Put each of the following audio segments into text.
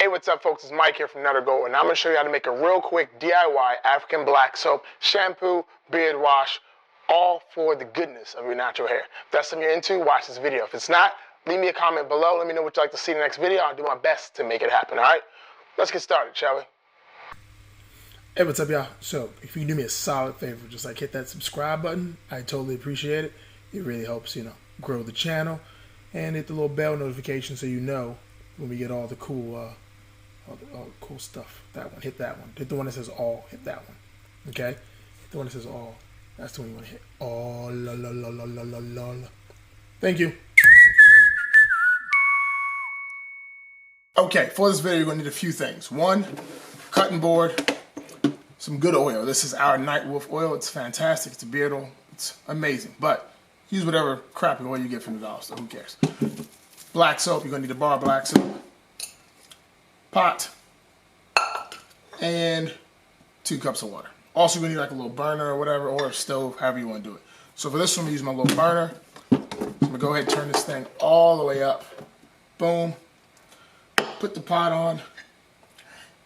Hey, what's up, folks? It's Mike here from Nutter Gold, and I'm going to show you how to make a real quick DIY African black soap, shampoo, beard wash, all for the goodness of your natural hair. If that's something you're into, watch this video. If it's not, leave me a comment below. Let me know what you'd like to see in the next video. I'll do my best to make it happen, all right? Let's get started, shall we? Hey, what's up, y'all? So, if you can do me a solid favor, just like hit that subscribe button, I totally appreciate it. It really helps, grow the channel, and hit the little bell notification so you know when we get all the cool, all the cool stuff. That one, hit that one. Hit the one that says all. Hit that one. Okay, hit the one that says all. That's the one you want to hit. All. La la la la la la la. Thank you. Okay, for this video, you're gonna need a few things. One, cutting board. Some good oil. This is our NightWing oil. It's fantastic. It's a beard oil. It's amazing. But use whatever crappy oil you get from the dollar store. Who cares? Black soap. You're going to need a bar of black soap. Pot. And 2 cups of water. Also, you're going to need like a little burner or whatever, or a stove, however you want to do it. So for this one, I'm going to use my little burner. So I'm going to go ahead and turn this thing all the way up. Boom. Put the pot on.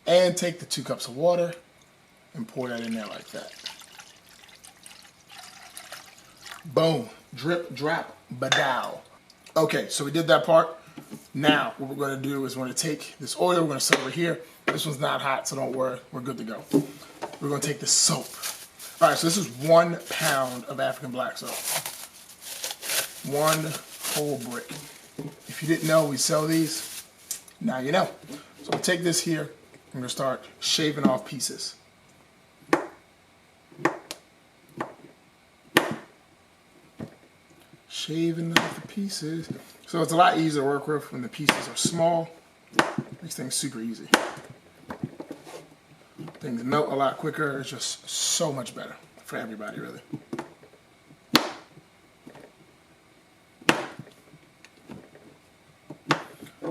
And take the 2 cups of water and pour that in there like that. Boom. Drip, drop, badow. Okay, so we did that part. Now, what we're going to do is we're going to take this oil, we're going to set it over here. This one's not hot, so don't worry. We're good to go. We're going to take the soap. All right, so this is 1 pound of African black soap. 1 whole brick. If you didn't know, we sell these. Now you know. So I'll take this here. I'm going to start shaving off pieces. Shaving off the pieces. So it's a lot easier to work with when the pieces are small. Makes things super easy. Things melt a lot quicker. It's just so much better for everybody, really.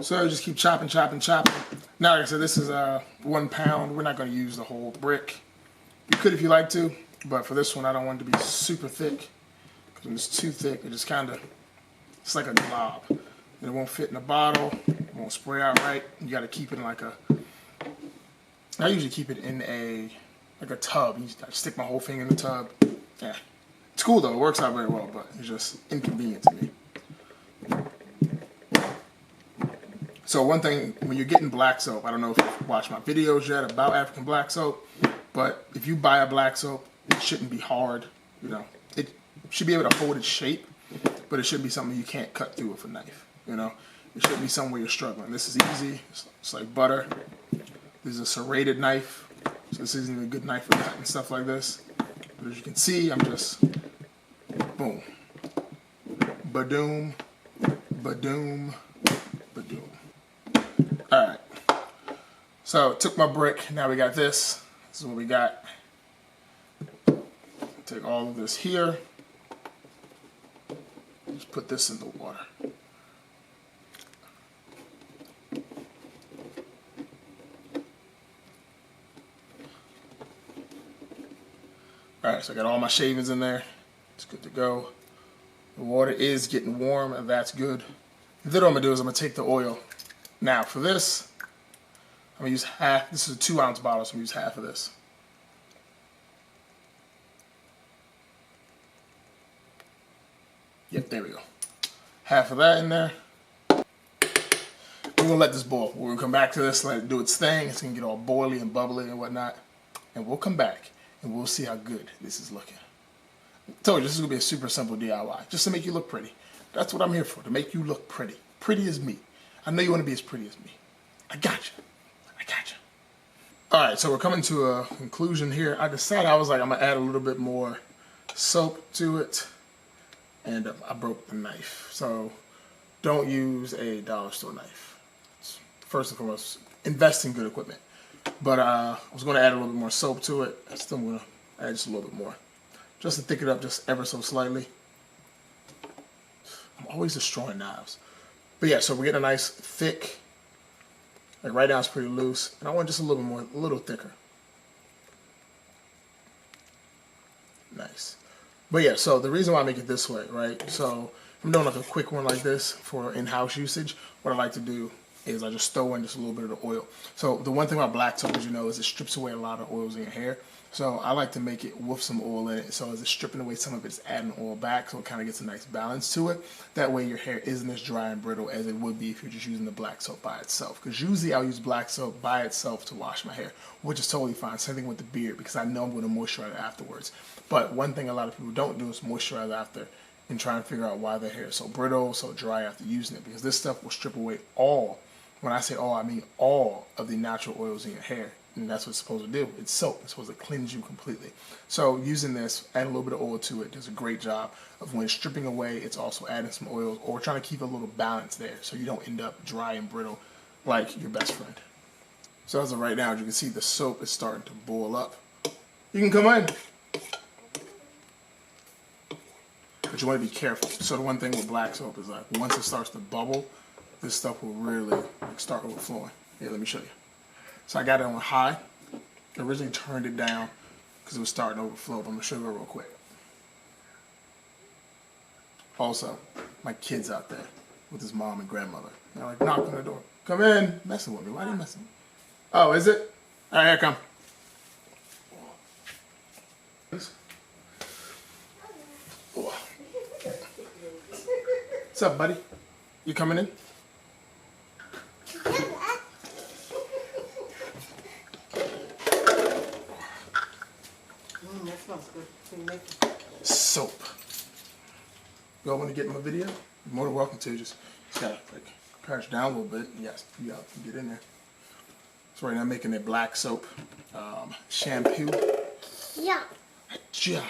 So just keep chopping, chopping, chopping. Now, like I said, this is 1 pound. We're not going to use the whole brick. You could if you like to, but for this one, I don't want it to be super thick. When it's too thick, it just kind of, it's like a glob. And it won't fit in a bottle, it won't spray out right. You got to keep it in like a, I usually keep it in like a tub. I stick my whole thing in the tub. Yeah, it's cool though, it works out very well, but it's just inconvenient to me. So one thing, when you're getting black soap, I don't know if you've watched my videos yet about African black soap, but if you buy a black soap, it shouldn't be hard, It should be able to hold its shape, but it shouldn't be something you can't cut through with a knife, It shouldn't be somewhere you're struggling. This is easy. It's like butter. This is a serrated knife, so this isn't a good knife for cutting stuff like this. But as you can see, I'm just, boom, badoom, badoom, badoom. All right. So took my brick. Now we got this. This is what we got. Take all of this here. Just put this in the water. Alright, so I got all my shavings in there. It's good to go. The water is getting warm, and that's good. Then what I'm going to do is I'm going to take the oil. Now for this, I'm going to use half. This is a 2-ounce bottle, so I'm going to use half of this. Yep, there we go. Half of that in there. We're gonna let this boil. We're gonna come back to this, let it do its thing. It's gonna get all boily and bubbly and whatnot. And we'll come back and we'll see how good this is looking. I told you, this is gonna be a super simple DIY, just to make you look pretty. That's what I'm here for, to make you look pretty. Pretty as me. I know you wanna be as pretty as me. I got you. I got you. All right, so we're coming to a conclusion here. I decided, I was like, I'm gonna add a little bit more soap to it. And I broke the knife. So don't use a dollar store knife. First and foremost, invest in good equipment. But I was going to add a little bit more soap to it. I'm still going to add just a little bit more. Just to thick it up just ever so slightly. I'm always destroying knives. But yeah, so we're getting a nice thick, like right now it's pretty loose. And I want just a little bit more, a little thicker. Nice. But yeah, so the reason why I make it this way, right? So if I'm doing like a quick one like this for in-house usage, what I like to do is I just throw in just a little bit of the oil. So the one thing about black soap, as you know, is it strips away a lot of oils in your hair. So I like to make it with some oil in it. So as it's stripping away some of it, it's adding oil back, so it kind of gets a nice balance to it. That way your hair isn't as dry and brittle as it would be if you're just using the black soap by itself. Because usually I'll use black soap by itself to wash my hair, which is totally fine. Same thing with the beard, because I know I'm going to moisturize afterwards. But one thing a lot of people don't do is moisturize after and try and figure out why their hair is so brittle, so dry after using it. Because this stuff will strip away all, when I say all, I mean all of the natural oils in your hair. And that's what it's supposed to do. It's soap. It's supposed to cleanse you completely. So using this, add a little bit of oil to it, does a great job of when it's stripping away, it's also adding some oils or trying to keep a little balance there so you don't end up dry and brittle like your best friend. So as of right now, as you can see, the soap is starting to boil up. You can come in. But you want to be careful. So the one thing with black soap is like once it starts to bubble, this stuff will really start overflowing. Here, let me show you. So I got it on high. I originally turned it down because it was starting to overflow, but I'm going to show you real quick. Also, my kid's out there with his mom and grandmother. They're like, knock on the door. Come in. Messing with me. Why are you messing with me? Oh, is it? All right, here I come. What's up, buddy? You coming in? That smells good. Soap. Y'all want to get in my video? You're more than welcome to. Just gotta like crouch down a little bit. Yes, you got to get in there. So right now I'm making a black soap shampoo. Yeah. Yeah.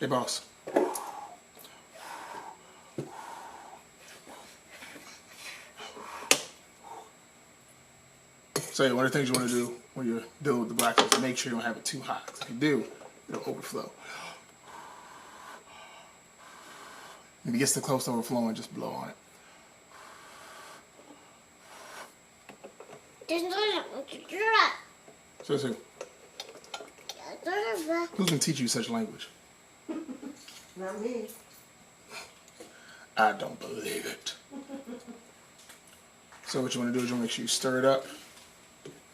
Hey, boss. So yeah, one of the things you want to do when you're dealing with the black soap is make sure you don't have it too hot. 'Cause if you do, it'll overflow. If it gets too close to overflowing, just blow on it. There's no one to do that. So, who's gonna teach you such language? Not me. I don't believe it. So what you want to do is you want to make sure you stir it up.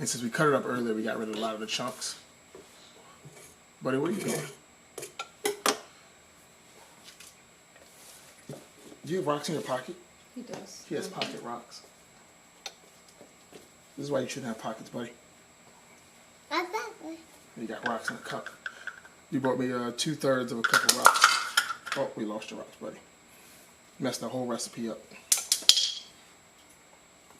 And since we cut it up earlier, we got rid of a lot of the chunks. Buddy, where are you going? Do you have rocks in your pocket? He does. He has pocket rocks. This is why you shouldn't have pockets, buddy. Not that way. You got rocks in a cup. You brought me 2/3 of a cup of rocks. Oh, we lost your rocks, buddy. Messed the whole recipe up.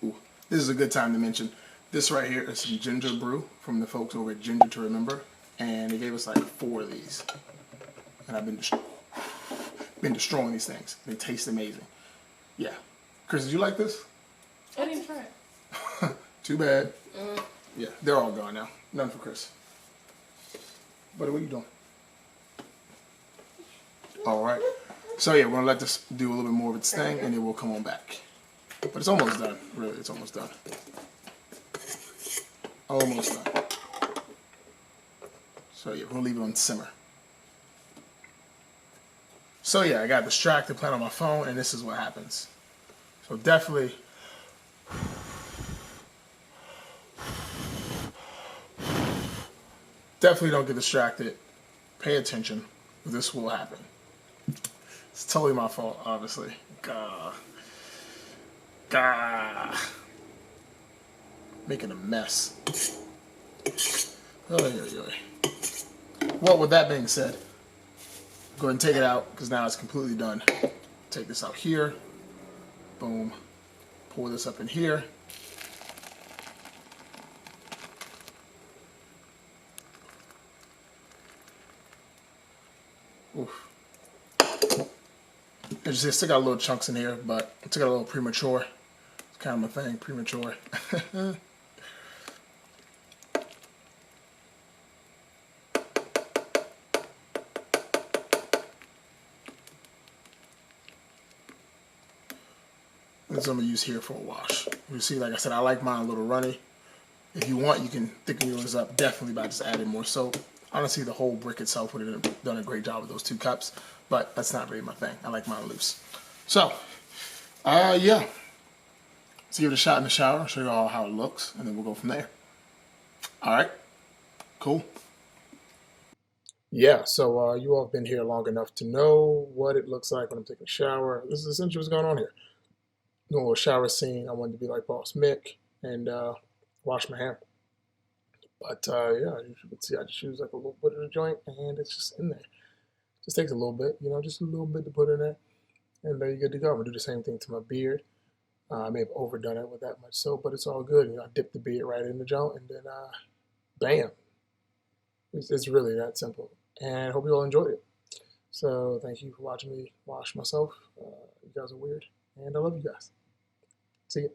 Ooh, this is a good time to mention. This right here is some ginger brew from the folks over at Ginger to Remember. And they gave us like 4 of these. And I've been destroying these things. They taste amazing. Yeah. Chris, did you like this? I didn't try it. Too bad. Yeah, they're all gone now. None for Chris. Buddy, what are you doing? All right. So yeah, we're gonna let this do a little bit more of its thing, and then we'll come on back. But it's almost done. Really, it's almost done. Almost done. So yeah, we're gonna leave it on simmer. So yeah, I got distracted playing on my phone, and this is what happens. So definitely. Definitely don't get distracted. Pay attention. This will happen. It's totally my fault, obviously. Gah. Making a mess. Well, with that being said, go ahead and take it out because now it's completely done. Take this out here. Boom. Pour this up in here. Oof. As you see, I still got little chunks in here, but I took it a little premature. It's kind of my thing, premature. This is what I'm going to use here for a wash. You see, like I said, I like mine a little runny. If you want, you can thicken yours up definitely by just adding more soap. Honestly, the whole brick itself would have done a great job with those 2 cups, but that's not really my thing. I like mine loose. So, yeah. Let's give it a shot in the shower. I'll show you all how it looks, and then we'll go from there. All right, cool. Yeah, so you all have been here long enough to know what it looks like when I'm taking a shower. This is essentially what's going on here. Doing a little shower scene. I wanted to be like Boss Mick and wash my hair. But yeah, you can see I just use like a little bit of the joint, and it's just in there. Just takes a little bit, just a little bit to put in there, and you're good to go. I'm gonna do the same thing to my beard. I may have overdone it with that much soap, but it's all good. I dip the beard right in the joint, and then bam. It's really that simple. And I hope you all enjoyed it. So thank you for watching me wash myself. You guys are weird, and I love you guys. See ya.